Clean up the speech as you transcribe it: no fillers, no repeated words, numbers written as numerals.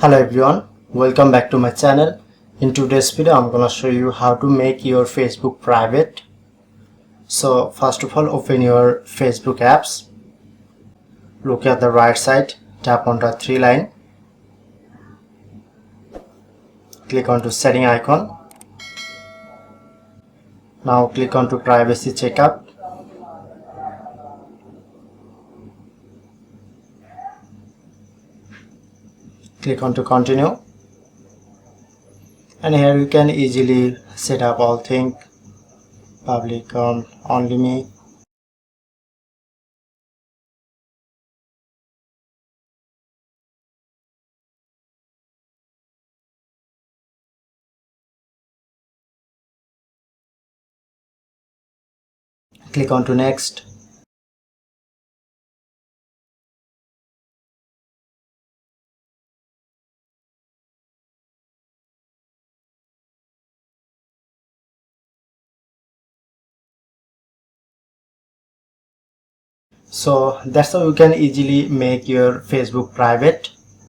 Hello everyone, welcome back to my channel. In today's video I'm gonna show you how to make your Facebook private. So first of all, open your Facebook apps, look at the right side, tap on the three line, click on to setting icon. Now click on to privacy checkup. Click on to continue, and here you can easily set up all things, public only me. Click on to next. So that's how you can easily make your Facebook private.